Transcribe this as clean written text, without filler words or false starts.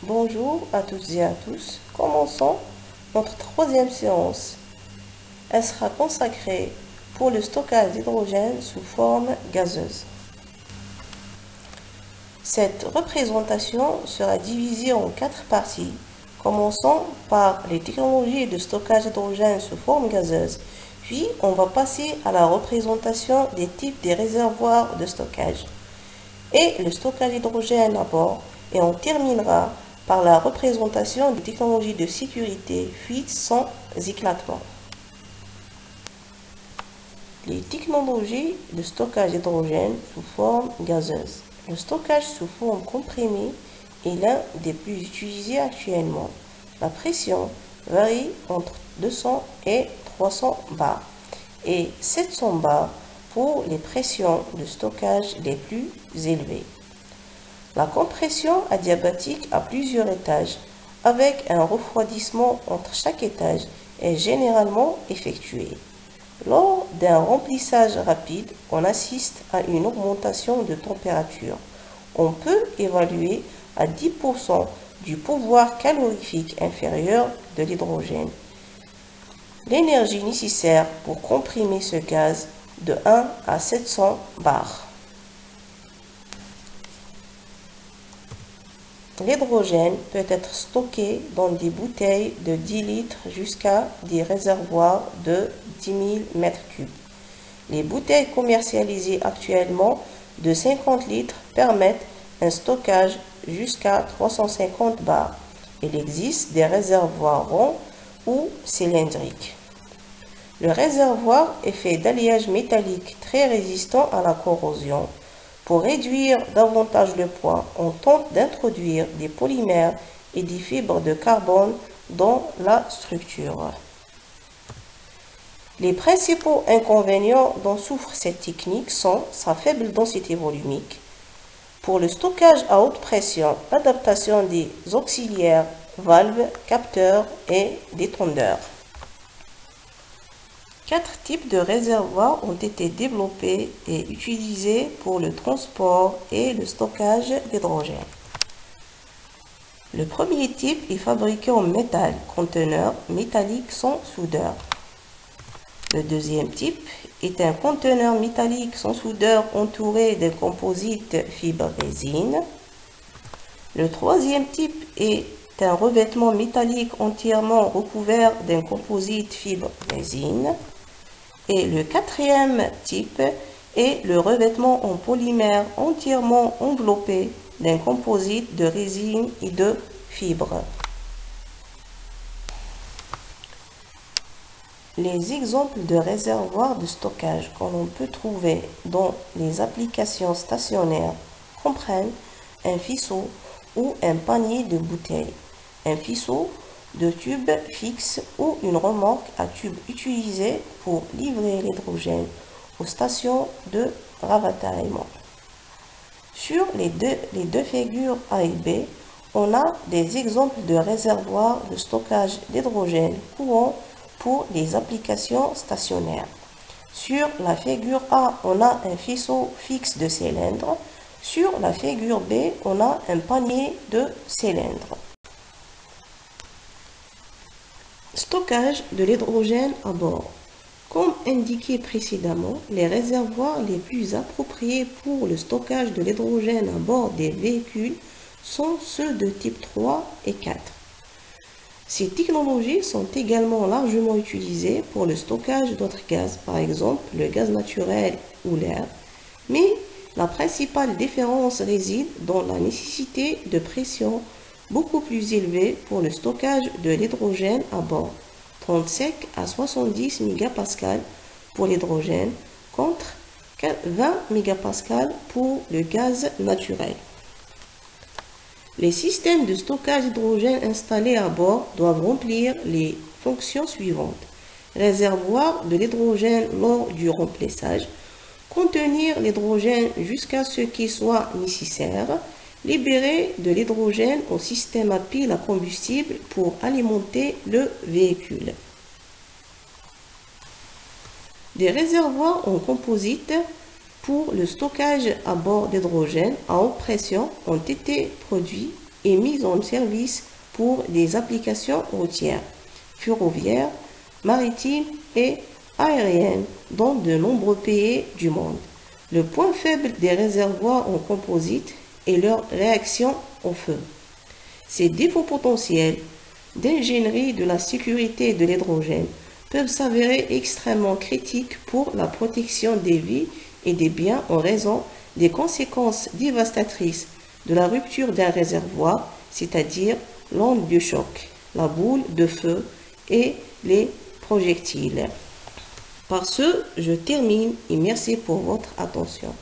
Bonjour à toutes et à tous. Commençons notre troisième séance. Elle sera consacrée pour le stockage d'hydrogène sous forme gazeuse. Cette représentation sera divisée en 4 parties. Commençons par les technologies de stockage d'hydrogène sous forme gazeuse. Puis, on va passer à la représentation des types des réservoirs de stockage et le stockage d'hydrogène à bord. Et on terminera par la représentation des technologies de sécurité fuite sans éclatement. Les technologies de stockage d'hydrogène sous forme gazeuse. Le stockage sous forme comprimée est l'un des plus utilisés actuellement. La pression varie entre 200 et 300 bars et 700 bars pour les pressions de stockage les plus élevées. La compression adiabatique à plusieurs étages avec un refroidissement entre chaque étage est généralement effectuée. Lors d'un remplissage rapide, on assiste à une augmentation de température. On peut évaluer à 10% du pouvoir calorifique inférieur de l'hydrogène. L'énergie nécessaire pour comprimer ce gaz de 1 à 700 bars. L'hydrogène peut être stocké dans des bouteilles de 10 litres jusqu'à des réservoirs de 10 000 m3. Les bouteilles commercialisées actuellement de 50 litres permettent un stockage jusqu'à 350 bars. Il existe des réservoirs ronds ou cylindriques. Le réservoir est fait d'alliage métallique très résistant à la corrosion. Pour réduire davantage le poids, on tente d'introduire des polymères et des fibres de carbone dans la structure. Les principaux inconvénients dont souffre cette technique sont sa faible densité volumique. Pour le stockage à haute pression, l'adaptation des auxiliaires, valves, capteurs et détendeurs. 4 types de réservoirs ont été développés et utilisés pour le transport et le stockage d'hydrogène. Le premier type est fabriqué en métal, conteneur métallique sans soudeur. Le deuxième type est un conteneur métallique sans soudeur entouré d'un composite fibre résine. Le troisième type est un revêtement métallique entièrement recouvert d'un composite fibre résine. Et le quatrième type est le revêtement en polymère entièrement enveloppé d'un composite de résine et de fibres. Les exemples de réservoirs de stockage que l'on peut trouver dans les applications stationnaires comprennent un ficeau ou un panier de bouteilles, un ficeau de tube fixe ou une remorque à tube utilisée pour livrer l'hydrogène aux stations de ravitaillement. Sur les deux figures A et B, on a des exemples de réservoirs de stockage d'hydrogène courant pour les applications stationnaires. Sur la figure A, on a un faisceau fixe de cylindres. Sur la figure B, on a un panier de cylindres. Stockage de l'hydrogène à bord. Comme indiqué précédemment, les réservoirs les plus appropriés pour le stockage de l'hydrogène à bord des véhicules sont ceux de type 3 et 4. Ces technologies sont également largement utilisées pour le stockage d'autres gaz, par exemple le gaz naturel ou l'air, mais la principale différence réside dans la nécessité de pression beaucoup plus élevée pour le stockage de l'hydrogène à bord, 35 à 70 mégapascales pour l'hydrogène contre 20 mégapascales pour le gaz naturel. Les systèmes de stockage d'hydrogène installés à bord doivent remplir les fonctions suivantes. Réservoir de l'hydrogène lors du remplissage, contenir l'hydrogène jusqu'à ce qu'il soit nécessaire, libérer de l'hydrogène au système à pile à combustible pour alimenter le véhicule. Des réservoirs en composite pour le stockage à bord d'hydrogène à haute pression ont été produits est mise en service pour des applications routières, ferroviaires, maritimes et aériennes dans de nombreux pays du monde. Le point faible des réservoirs en composite est leur réaction au feu. Ces défauts potentiels d'ingénierie de la sécurité de l'hydrogène peuvent s'avérer extrêmement critiques pour la protection des vies et des biens en raison des conséquences dévastatrices de la rupture d'un réservoir, c'est-à-dire l'onde de choc, la boule de feu et les projectiles. Par ce, je termine et merci pour votre attention.